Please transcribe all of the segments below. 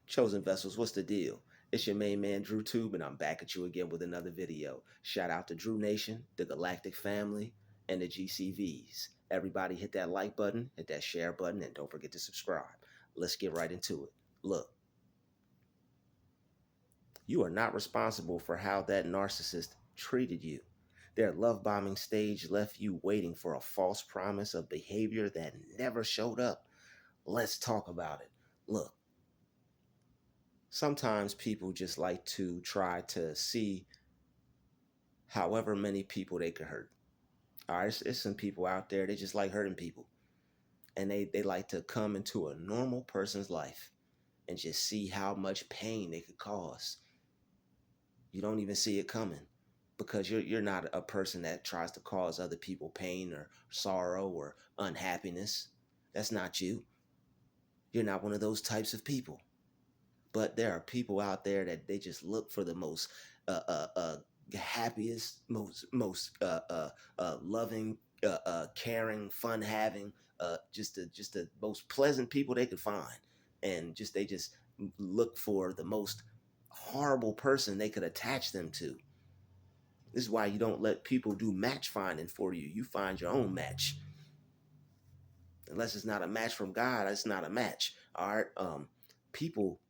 Chosen vessels, what's the deal? It's your main man, Druuill, and I'm back at you again with another video. Shout out to Drew Nation, the Galactic Family, and the GCVs. Everybody hit that like button, hit that share button, and don't forget to subscribe. Let's get right into it. Look, you are not responsible for how that narcissist treated you. Their love bombing stage left you waiting for a false promise of behavior that never showed up. Let's talk about it. Look, sometimes people just like to try to see however many people they could hurt. All right, it's some people out there, they just like hurting people. And they like to come into a normal person's life and just see how much pain they could cause. You don't even see it coming because you're not a person that tries to cause other people pain or sorrow or unhappiness. That's not you. You're not one of those types of people. But there are people out there that they just look for the most happiest, most loving, caring, fun having, just the most pleasant people they could find, and they just look for the most horrible person they could attach them to. This is why you don't let people do match finding for you. You find your own match. Unless it's not a match from God, it's not a match. All right. People,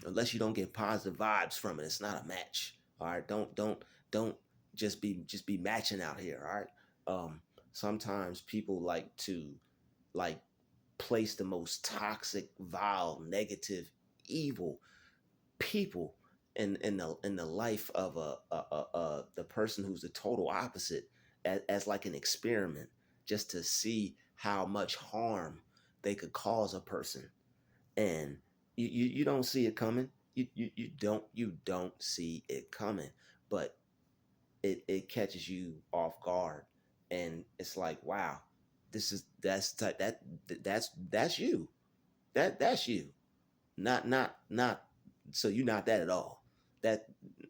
unless you don't get positive vibes from it, it's not a match. All right. Don't just be matching out here. All right. Sometimes people like to like place the most toxic, vile, negative, evil people in the life of the person who's the total opposite as like an experiment, just to see how much harm they could cause a person. And you don't see it coming. You don't see it coming, but it catches you off guard, and it's like, wow, this is that's you. That's you. Not so you're not that at all. That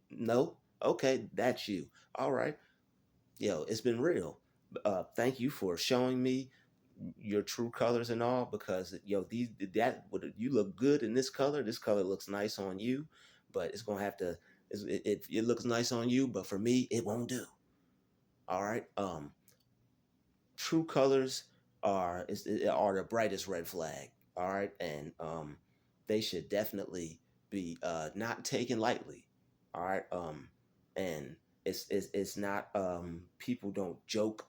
no, okay, that's you. All right. Yo, it's been real. Thank you for showing me your true colors and all, because these that would you look good in this color. This color looks nice on you, but it's gonna have to. It looks nice on you, but for me, it won't do. All right. True colors are the brightest red flag. All right, and they should definitely be not taken lightly. All right, and it's not people don't joke.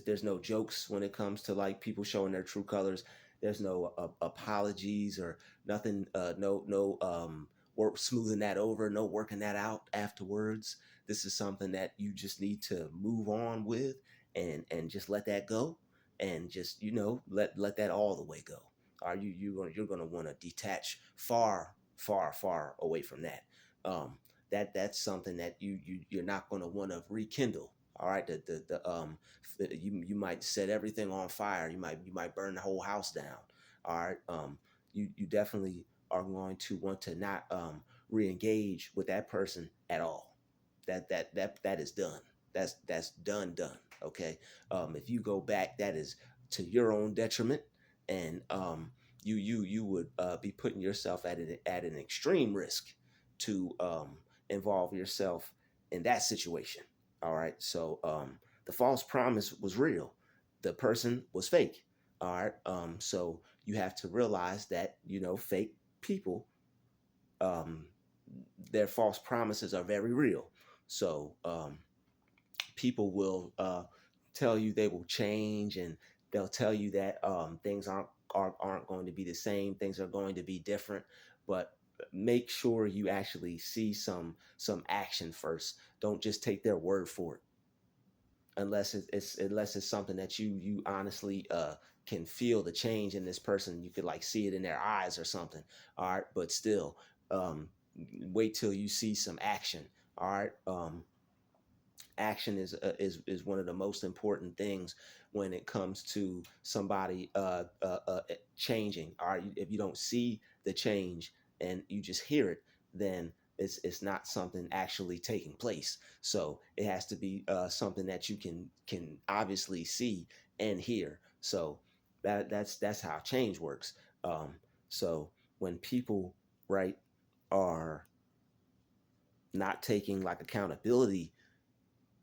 There's no jokes when it comes to like people showing their true colors. There's no apologies or nothing. No work smoothing that over. No working that out afterwards. This is something that you just need to move on with, and just let that go, and just let that all the way go. Are you're gonna want to detach far away from that. That's something that you're not gonna want to rekindle. All right, you might set everything on fire. You might burn the whole house down. All right, you definitely are going to want to not re-engage with that person at all. That is done. That's done. Okay. If you go back, that is to your own detriment, and you would be putting yourself at an extreme risk to involve yourself in that situation. All right. So the false promise was real. The person was fake. All right. So you have to realize that fake people, um, their false promises are very real. So people will tell you they will change, and they'll tell you that things aren't going to be the same. Things are going to be different, but make sure you actually see some action first. Don't just take their word for it, unless it's something that you honestly can feel the change in this person. You could like see it in their eyes or something. All right, but still, um, wait till you see some action. All right. Action is one of the most important things when it comes to somebody changing. All right, if you don't see the change and you just hear it, then it's not something actually taking place. So it has to be something that you can obviously see and hear. So that's how change works. So when people, right, are not taking like accountability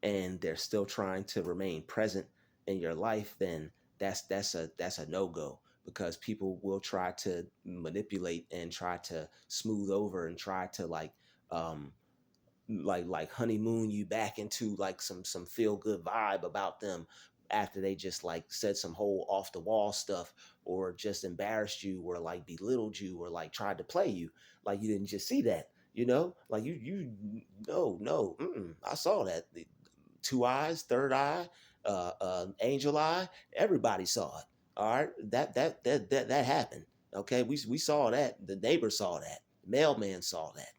and they're still trying to remain present in your life, then that's a no-go, because people will try to manipulate and try to smooth over and try to um like honeymoon you back into like some feel good vibe about them after they just like said some whole off the wall stuff, or just embarrassed you, or like belittled you, or like tried to play you like you didn't just see that, like you no, I saw that. The two eyes, third eye, angel eye, everybody saw it. All right, that happened. Okay, we saw that. The neighbor saw that. The mailman saw that.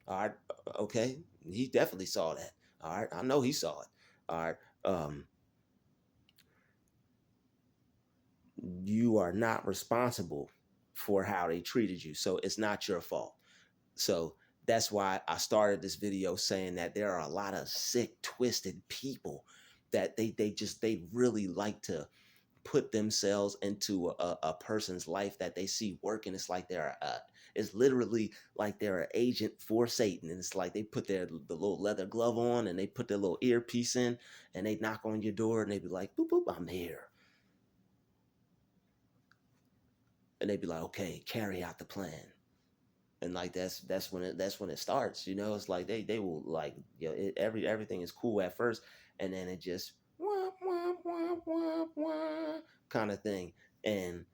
All right. Okay. He definitely saw that. All right. I know he saw it. All right. Um, you are not responsible for how they treated you. So it's not your fault. So that's why I started this video saying that there are a lot of sick, twisted people that they really like to put themselves into a person's life that they see working. It's like it's literally like they're an agent for Satan. And it's like they put the little leather glove on and they put their little earpiece in and they knock on your door and they be like, boop, boop, I'm here. And they be like, okay, carry out the plan. And like that's when it starts. It's like they will like, everything is cool at first, and then it just wah, wah, wah, wah, wah, kind of thing. And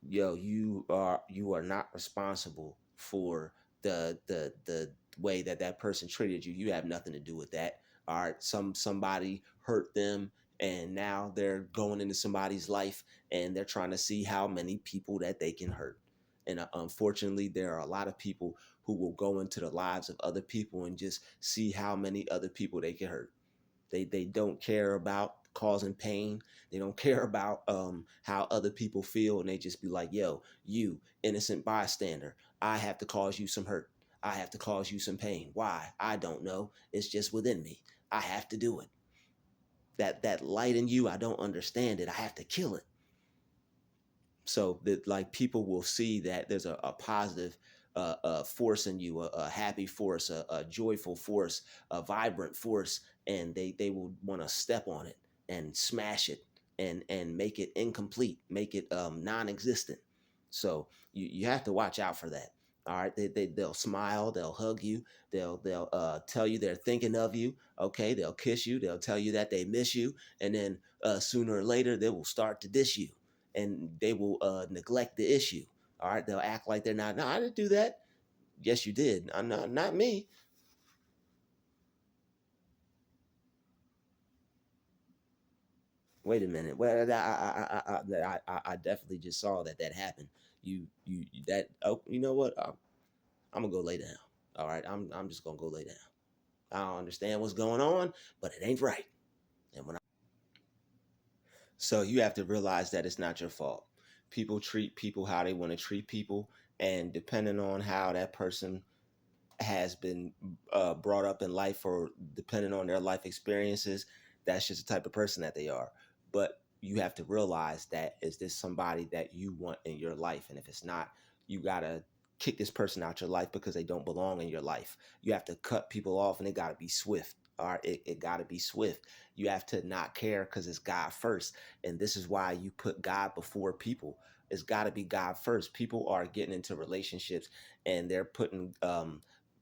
you are not responsible for the way that person treated you. You have nothing to do with that. All right, somebody hurt them, and now they're going into somebody's life and they're trying to see how many people that they can hurt. And unfortunately, there are a lot of people who will go into the lives of other people and just see how many other people they can hurt. They don't care about causing pain. They don't care about how other people feel, and they just be like, "Yo, you innocent bystander, I have to cause you some hurt. I have to cause you some pain. Why? I don't know. It's just within me. I have to do it. That light in you, I don't understand it. I have to kill it." So that like people will see that there's a positive force in you, a happy force, a joyful force, a vibrant force, and they will want to step on it and smash it and make it incomplete, make it non-existent. So you have to watch out for that. All right, they'll smile, they'll hug you, they'll tell you they're thinking of you. Okay, they'll kiss you, they'll tell you that they miss you, and then sooner or later they will start to diss you, and they will neglect the issue. All right, they'll act like they're not. No, I didn't do that. Yes, you did. I'm not me. Wait a minute. Well, I definitely just saw that happened. You that. Oh, you know what? I'm gonna go lay down. All right, I'm just gonna go lay down. I don't understand what's going on, but it ain't right. And when So you have to realize that it's not your fault. People treat people how they want to treat people, and depending on how that person has been brought up in life, or depending on their life experiences, that's just the type of person that they are. But you have to realize that, is this somebody that you want in your life? And if it's not, you gotta kick this person out your life because they don't belong in your life. You have to cut people off, and it gotta be swift. All right, it gotta be swift. You have to not care because it's God first, and this is why you put God before people. It's got to be God first. People are getting into relationships and they're putting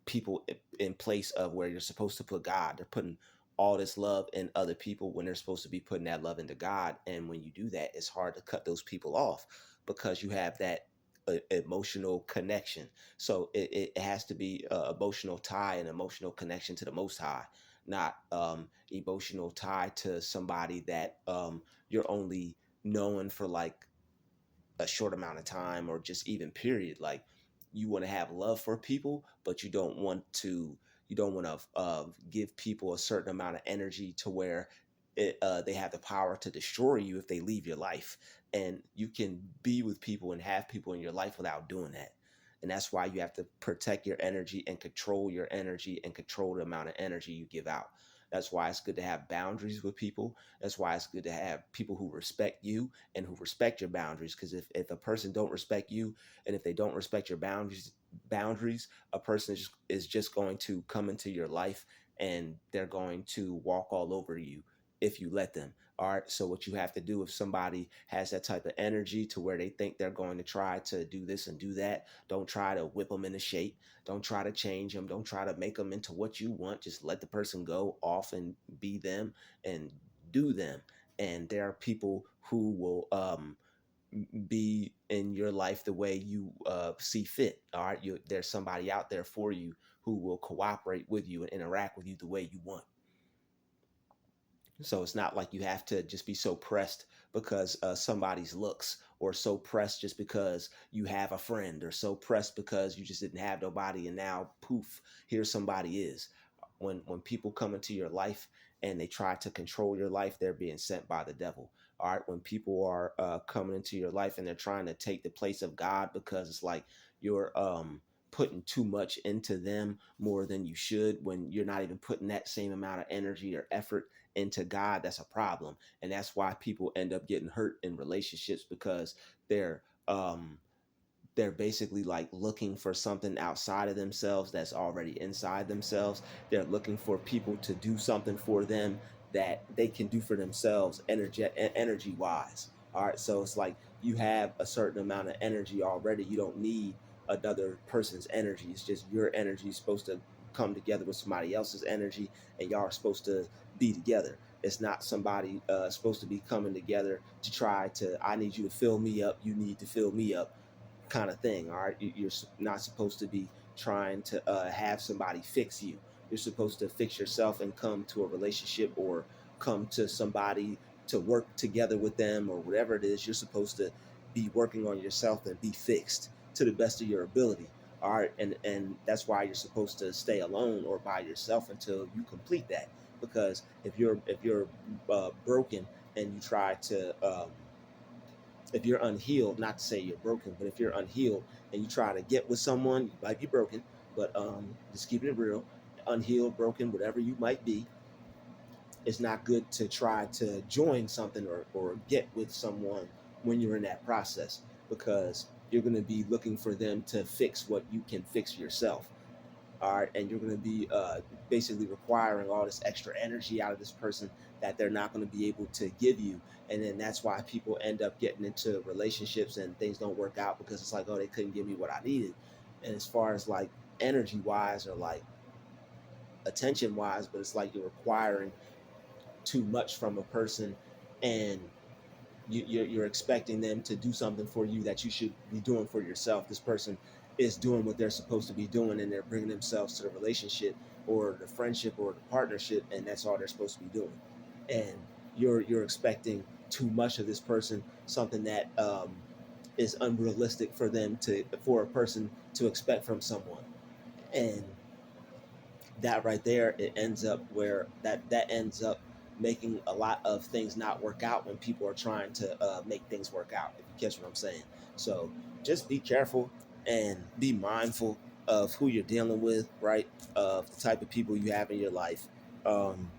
people in place of where you're supposed to put God. They're putting all this love in other people when they're supposed to be putting that love into God. And when you do that, it's hard to cut those people off because you have that emotional connection. So it has to be emotional tie and emotional connection to the Most High, not emotional tie to somebody that you're only knowing for like a short amount of time, or just even period. Like, you want to have love for people, but you don't want to give people a certain amount of energy to where they have the power to destroy you if they leave your life. And you can be with people and have people in your life without doing that. And that's why you have to protect your energy and control your energy and control the amount of energy you give out. That's why it's good to have boundaries with people. That's why it's good to have people who respect you and who respect your boundaries. Because if a person don't respect you, and if they don't respect your boundaries, a person is just going to come into your life, and they're going to walk all over you if you let them. All right. So what you have to do, if somebody has that type of energy to where they think they're going to try to do this and do that, don't try to whip them into shape. Don't try to change them. Don't try to make them into what you want. Just let the person go off and be them and do them. And there are people who will be in your life the way you see fit. All right. There's somebody out there for you who will cooperate with you and interact with you the way you want. So it's not like you have to just be so pressed because somebody's looks, or so pressed just because you have a friend, or so pressed because you just didn't have nobody and now poof, here somebody is. When people come into your life and they try to control your life, they're being sent by the devil. All right. When people are coming into your life and they're trying to take the place of God, because it's like you're putting too much into them more than you should, when you're not even putting that same amount of energy or effort into God, that's a problem. And that's why people end up getting hurt in relationships, because they're um they're basically like looking for something outside of themselves that's already inside themselves. They're looking for people to do something for them that they can do for themselves, energy wise. All right. So it's like you have a certain amount of energy already. You don't need another person's energy. It's just your energy is supposed to come together with somebody else's energy, and y'all are supposed to be together. It's not somebody supposed to be coming together to try to, I need you to fill me up, you need to fill me up kind of thing. All right. You're not supposed to be trying to have somebody fix you. You're supposed to fix yourself and come to a relationship, or come to somebody to work together with them, or whatever it is. You're supposed to be working on yourself and be fixed to the best of your ability. All right. And that's why you're supposed to stay alone or by yourself until you complete that. Because if you're broken, and you try to if you're unhealed, not to say you're broken, but if you're unhealed and you try to get with someone, you might be broken, but just keeping it real, unhealed, broken, whatever you might be, it's not good to try to join something, or get with someone when you're in that process, because you're going to be looking for them to fix what you can fix yourself. All right. And you're going to be basically requiring all this extra energy out of this person that they're not going to be able to give you. And then that's why people end up getting into relationships and things don't work out, because it's like, oh, they couldn't give me what I needed. And as far as like energy wise, or like attention wise, but it's like you're requiring too much from a person, and you're expecting them to do something for you that you should be doing for yourself. This person is doing what they're supposed to be doing, and they're bringing themselves to the relationship or the friendship or the partnership, and that's all they're supposed to be doing. And you're expecting too much of this person, something that is unrealistic for a person to expect from someone. And that right there, it ends up where that ends up making a lot of things not work out when people are trying to make things work out, if you catch what I'm saying. So just be careful and be mindful of who you're dealing with, right? Of the type of people you have in your life. um,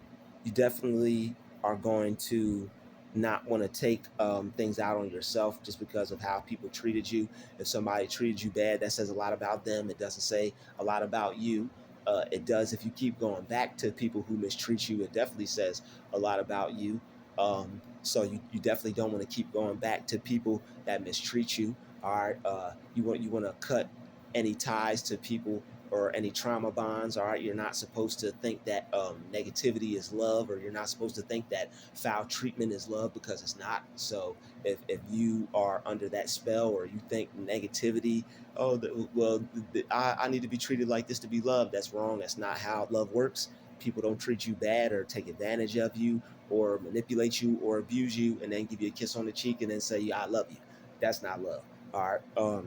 you definitely are going to not want to take things out on yourself just because of how people treated you. If somebody treated you bad, that says a lot about them. It doesn't say a lot about you. It does if you keep going back to people who mistreat you. It definitely says a lot about you. So you definitely don't want to keep going back to people that mistreat you. All right. You want to cut any ties to people or any trauma bonds. All right. You're not supposed to think that negativity is love, or you're not supposed to think that foul treatment is love, because it's not. So if you are under that spell, or you think negativity, oh, I need to be treated like this to be loved. That's wrong. That's not how love works. People don't treat you bad or take advantage of you or manipulate you or abuse you and then give you a kiss on the cheek and then say, yeah, I love you. That's not love. All right.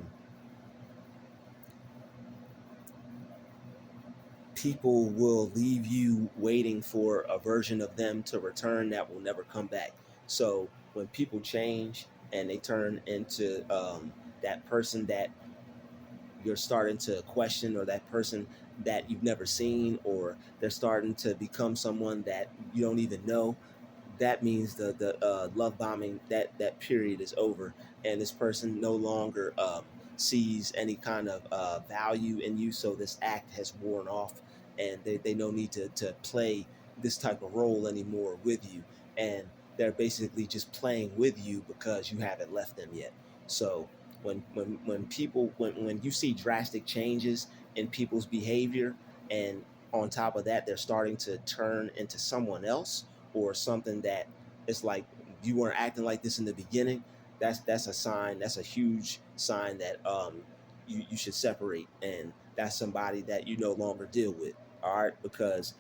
People will leave you waiting for a version of them to return that will never come back. So when people change and they turn into that person that you're starting to question, or that person that you've never seen, or they're starting to become someone that you don't even know, that means the love bombing, that period is over, and this person no longer sees any kind of value in you. So this act has worn off, and they no need to play this type of role anymore with you, and they're basically just playing with you because you haven't left them yet. So when you see drastic changes in people's behavior, and on top of that they're starting to turn into someone else, or something that it's like you weren't acting like this in the beginning, that's a sign, that's a huge sign that you should separate, and that's somebody that you no longer deal with. All right, because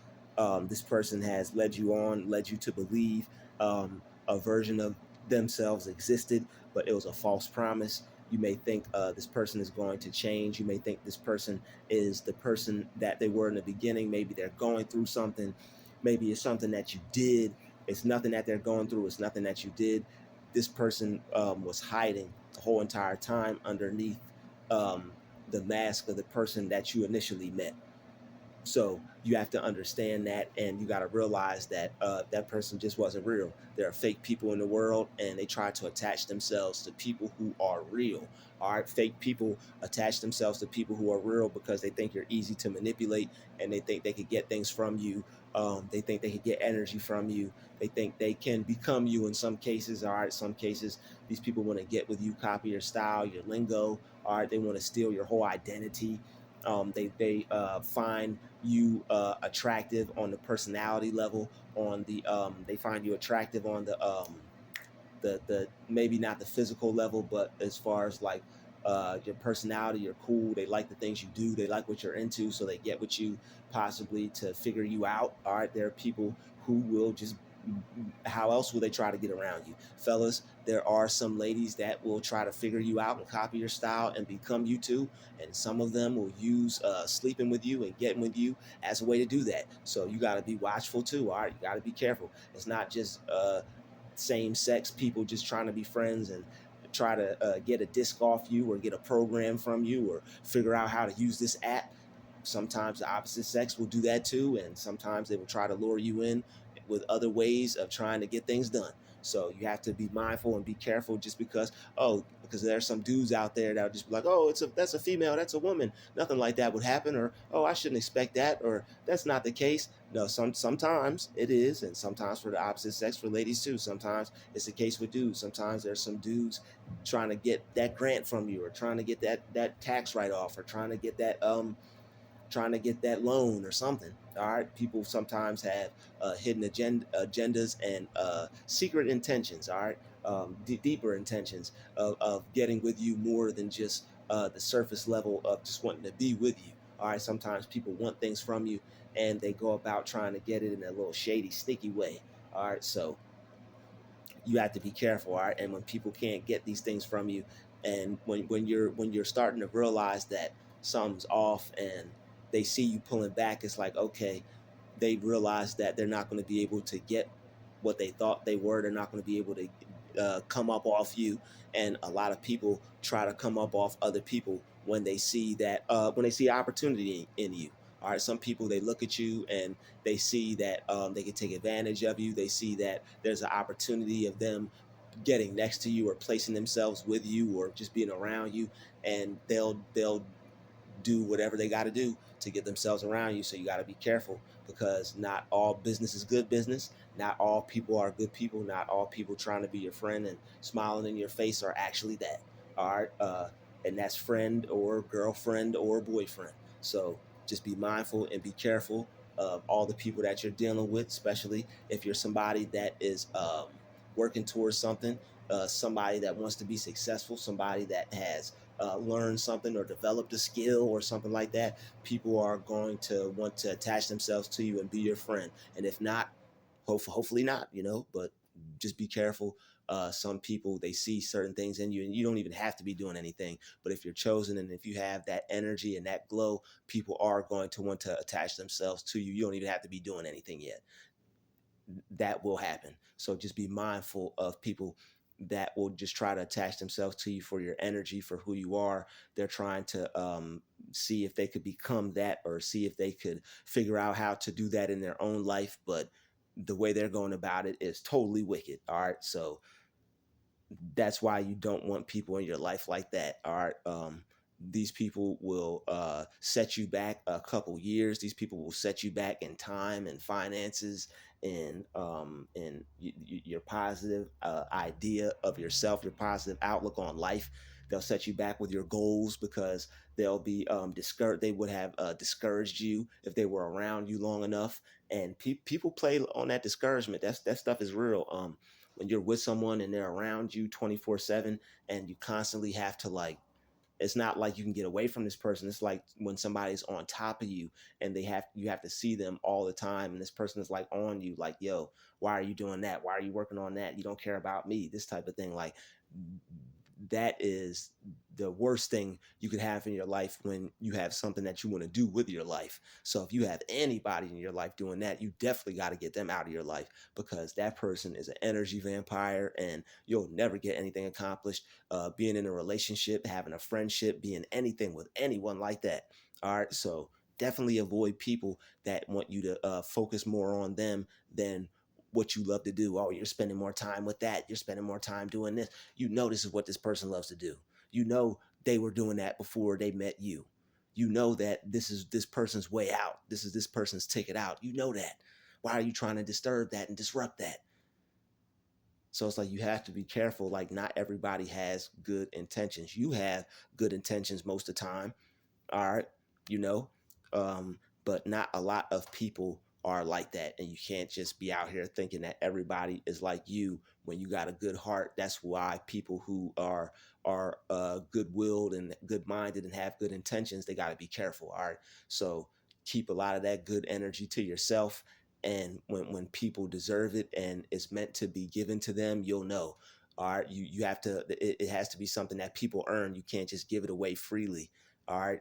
this person has led you to believe a version of themselves existed, but it was a false promise. You may think this person is going to change. You may think this person is the person that they were in the beginning. Maybe they're going through something. Maybe it's something that you did. It's nothing that they're going through. It's nothing that you did. This person was hiding the whole entire time underneath um, the mask of the person that you initially met. So you have to understand that, and you got to realize that that person just wasn't real. There are fake people in the world, and they try to attach themselves to people who are real. All right, fake people attach themselves to people who are real because they think you're easy to manipulate, and they think they could get things from you. They think they could get energy from you. They think they can become you in some cases. All right, some cases these people want to get with you, copy your style, your lingo. All right, they want to steal your whole identity. They find you attractive on the personality level, on the they find you attractive on the maybe not the physical level, but as far as like your personality, you're cool. They like the things you do. They like what you're into, so they get with you possibly to figure you out. All right, there are people who will just, how else will they try to get around you, fellas? There are some ladies that will try to figure you out and copy your style and become you too, and some of them will use sleeping with you and getting with you as a way to do that. So you got to be watchful too. All right, you got to be careful. It's not just same sex people just trying to be friends and try to get a disc off you, or get a program from you, or figure out how to use this app. Sometimes the opposite sex will do that too, and sometimes they will try to lure you in with other ways of trying to get things done. So you have to be mindful and be careful, just because, oh, because there's some dudes out there that will just be like, oh, that's a female, that's a woman, nothing like that would happen, or oh, I shouldn't expect that, or that's not the case. No, sometimes it is, and sometimes for the opposite sex, for ladies too. Sometimes it's the case with dudes. Sometimes there's some dudes trying to get that grant from you, or trying to get that tax write off, or trying to get that loan or something. All right, people sometimes have hidden agendas and secret intentions. All right, deeper intentions of getting with you more than just the surface level of just wanting to be with you. All right, sometimes people want things from you, and they go about trying to get it in a little shady, sneaky way. All right, so you have to be careful. All right, and when people can't get these things from you, and when you're starting to realize that something's off, and they see you pulling back, it's like, okay, they realize that they're not going to be able to get what they thought they were. They're not going to be able to come up off you. And a lot of people try to come up off other people when they see that when they see opportunity in you. All right, some people, they look at you and they see that they can take advantage of you. They see that there's an opportunity of them getting next to you, or placing themselves with you, or just being around you, and they'll do whatever they got to do to get themselves around you. So you got to be careful, because not all business is good business. Not all people are good people. Not all people trying to be your friend and smiling in your face are actually that. All right. And that's friend or girlfriend or boyfriend. So just be mindful and be careful of all the people that you're dealing with, especially if you're somebody that is working towards something, somebody that wants to be successful, somebody that has learned something or developed a skill or something like that. People are going to want to attach themselves to you and be your friend. And if not, hopefully not, but just be careful. Some people, they see certain things in you, and you don't even have to be doing anything. But if you're chosen, and if you have that energy and that glow, people are going to want to attach themselves to you. You don't even have to be doing anything yet. That will happen. So just be mindful of people that will just try to attach themselves to you for your energy, for who you are. They're trying to see if they could become that, or see if they could figure out how to do that in their own life. But the way they're going about it is totally wicked. All right. So that's why you don't want people in your life like that. All right. These people will set you back a couple years. These people will set you back in time and finances, and your positive idea of yourself, your positive outlook on life. They'll set you back with your goals because they'll be discouraged. They would have discouraged you if they were around you long enough. And people play on that discouragement. That stuff is real. When you're with someone and they're around you 24/7, and you constantly have to, like, it's not like you can get away from this person. It's like when somebody's on top of you, and you have to see them all the time, and this person is like on you, like, yo, why are you doing that? Why are you working on that? You don't care about me, this type of thing. Like, that is the worst thing you could have in your life, when you have something that you want to do with your life. So if you have anybody in your life doing that, you definitely got to get them out of your life, because that person is an energy vampire, and you'll never get anything accomplished. Being in a relationship, having a friendship, being anything with anyone like that. All right. So definitely avoid people that want you to focus more on them than what you love to do. Oh, you're spending more time with that. You're spending more time doing this. You know, this is what this person loves to do. You know, they were doing that before they met you. You know that this is this person's way out. This is this person's ticket out. You know that. Why are you trying to disturb that and disrupt that? So it's like you have to be careful. Like, not everybody has good intentions. You have good intentions most of the time. All right, you know, um, but not a lot of people are like that. And you can't just be out here thinking that everybody is like you when you got a good heart. That's why people who are good-willed and good-minded and have good intentions, they got to be careful. All right, so keep a lot of that good energy to yourself. And when people deserve it and it's meant to be given to them, you'll know. All right, you have to. It has to be something that people earn. You can't just give it away freely. All right.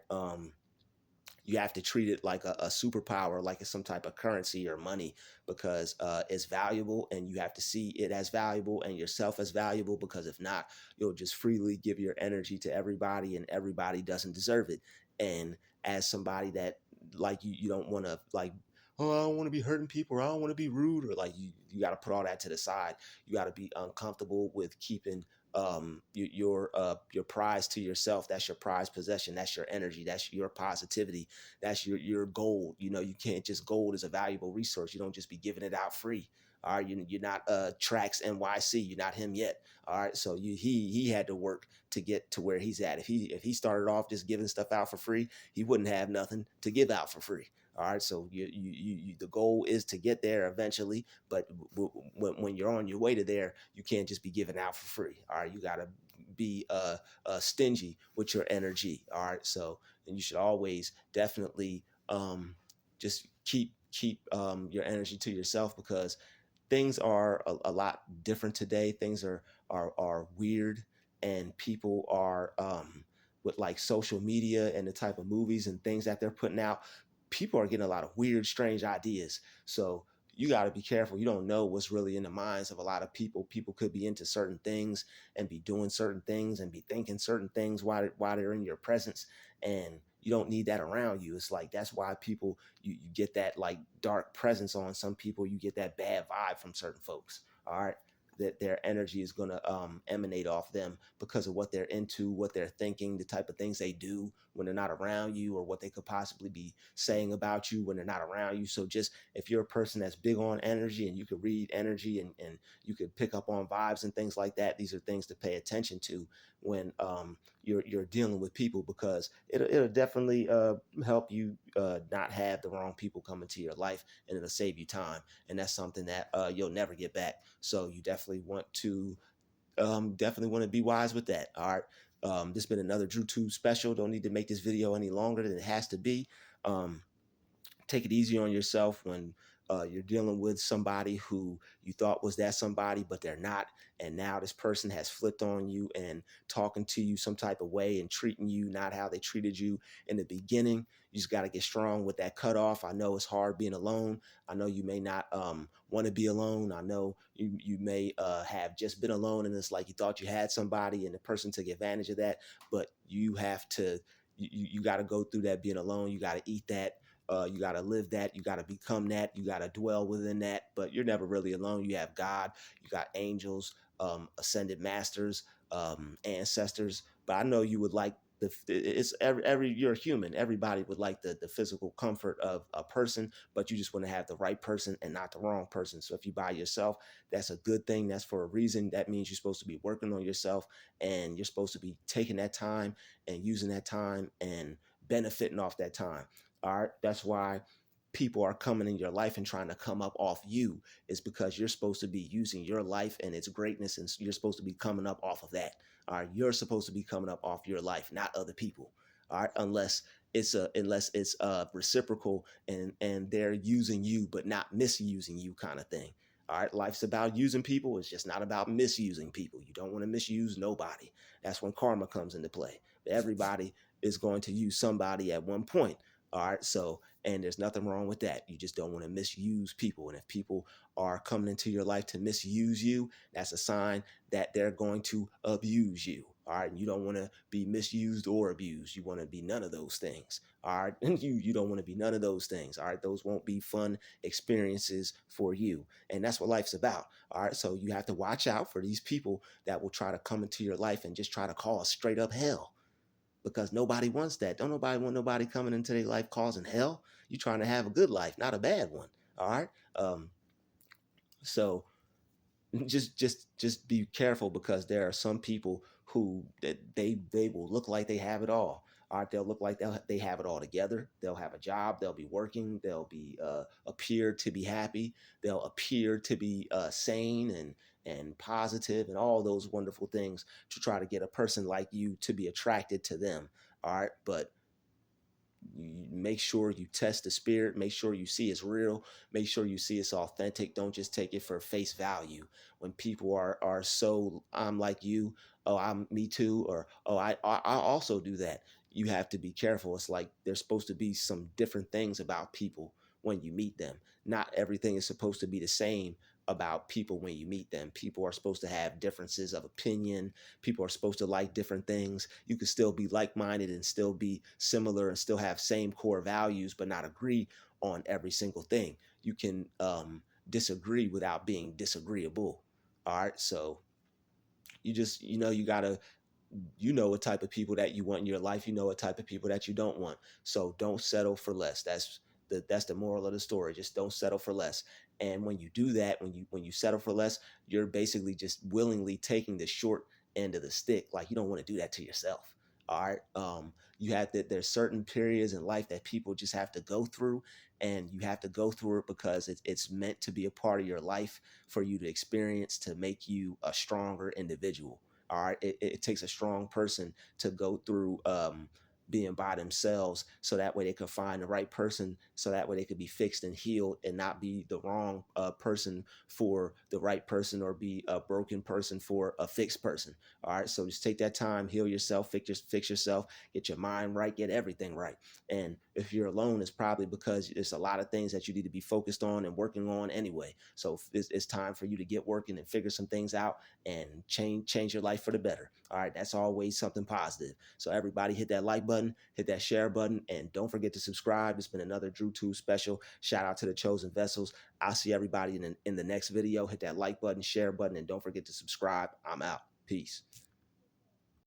You have to treat it like a superpower, like it's some type of currency or money, because it's valuable, and you have to see it as valuable and yourself as valuable, because if not, you'll just freely give your energy to everybody, and everybody doesn't deserve it. And as somebody that, like, you don't want to, like, oh, I don't want to be hurting people, or I don't want to be rude, or like, you got to put all that to the side. You got to be uncomfortable with keeping your prize to yourself. That's your prized possession. That's your energy. That's your positivity. That's your gold. You know, you can't just, gold is a valuable resource. You don't just be giving it out free. All right, you're not Trax NYC. You're not him yet. All right, so he had to work to get to where he's at. If he started off just giving stuff out for free, he wouldn't have nothing to give out for free. All right, so the goal is to get there eventually, but when you're on your way to there, you can't just be giving out for free. All right, you gotta be stingy with your energy. All right, so, and you should always definitely just keep your energy to yourself, because things are a lot different today. Things are weird, and people are with, like, social media and the type of movies and things that they're putting out. People are getting a lot of weird, strange ideas. So you got to be careful. You don't know what's really in the minds of a lot of people. People could be into certain things and be doing certain things and be thinking certain things while they're in your presence, and you don't need that around you. It's like, that's why people, you get that, like, dark presence on some people. You get that bad vibe from certain folks. All right, that their energy is going to emanate off them because of what they're into, what they're thinking, the type of things they do when they're not around you, or what they could possibly be saying about you when they're not around you. So just, if you're a person that's big on energy, and you could read energy, and you could pick up on vibes and things like that, these are things to pay attention to when you're dealing with people, because it'll definitely help you not have the wrong people come into your life, and it'll save you time. And that's something that you'll never get back. So you definitely want to be wise with that. All right. This has been another Druuill special. Don't need to make this video any longer than it has to be. Take it easy on yourself when You're dealing with somebody who you thought was that somebody, but they're not. And now this person has flipped on you and talking to you some type of way and treating you not how they treated you in the beginning. You just got to get strong with that cutoff. I know it's hard being alone. I know you may not want to be alone. I know you may have just been alone and it's like you thought you had somebody and the person took advantage of that. But you have to, you got to go through that being alone. You got to eat that. You got to live that. You got to become that. You got to dwell within that. But you're never really alone. You have God. You got angels, ascended masters, ancestors. But I know you would like it's every you're a human. Everybody would like the physical comfort of a person, but you just want to have the right person and not the wrong person. So if you by yourself, that's a good thing. That's for a reason. That means you're supposed to be working on yourself and you're supposed to be taking that time and using that time and benefiting off that time. All right. That's why people are coming in your life and trying to come up off you is because you're supposed to be using your life and its greatness and you're supposed to be coming up off of that. All right. You're supposed to be coming up off your life, not other people. All right. Unless it's reciprocal and they're using you but not misusing you kind of thing. All right. Life's about using people. It's just not about misusing people. You don't want to misuse nobody. That's when karma comes into play. Everybody is going to use somebody at one point. All right. So, and there's nothing wrong with that. You just don't want to misuse people. And if people are coming into your life to misuse you, that's a sign that they're going to abuse you. All right. And you don't want to be misused or abused. You want to be none of those things. All right. And you don't want to be none of those things. All right. Those won't be fun experiences for you. And that's what life's about. All right. So you have to watch out for these people that will try to come into your life and just try to cause straight up hell because nobody wants that. Don't nobody want nobody coming into their life causing hell. You trying to have a good life, not a bad one. All right. So just be careful because there are some people who that they will look like they have it all. All right, they'll look like they have it all together. They'll have a job. They'll be working. They'll be appear to be happy. They'll appear to be sane and positive and all those wonderful things to try to get a person like you to be attracted to them. All right, but you make sure you test the spirit, make sure you see it's real, make sure you see it's authentic. Don't just take it for face value. When people are so I'm like you, oh I'm me too, or oh I also do that. You have to be careful. It's like there's supposed to be some different things about people when you meet them. Not everything is supposed to be the same about people when you meet them. People are supposed to have differences of opinion. People are supposed to like different things. You can still be like-minded and still be similar and still have same core values, but not agree on every single thing. You can disagree without being disagreeable. All right. So you gotta, what type of people that you want in your life. You know what type of people that you don't want. So don't settle for less. That's the moral of the story. Just don't settle for less. And when you do that, when you settle for less, you're basically just willingly taking the short end of the stick. Like you don't want to do that to yourself. All right. You have that there's certain periods in life that people just have to go through, and you have to go through it because it's meant to be a part of your life for you to experience to make you a stronger individual. All right. It takes a strong person to go through being by themselves so that way they could find the right person so that way they could be fixed and healed and not be the wrong person for the right person or be a broken person for a fixed person. All right. So just take that time, heal yourself, fix yourself, get your mind right, get everything right. And if you're alone, it's probably because there's a lot of things that you need to be focused on and working on anyway. So it's time for you to get working and figure some things out and change your life for the better. All right, that's always something positive. So everybody hit that like button, hit that share button, and don't forget to subscribe. It's been another Druuill special. Shout out to the chosen vessels. I'll see everybody in the next video. Hit that like button, share button, and don't forget to subscribe. I'm out. Peace.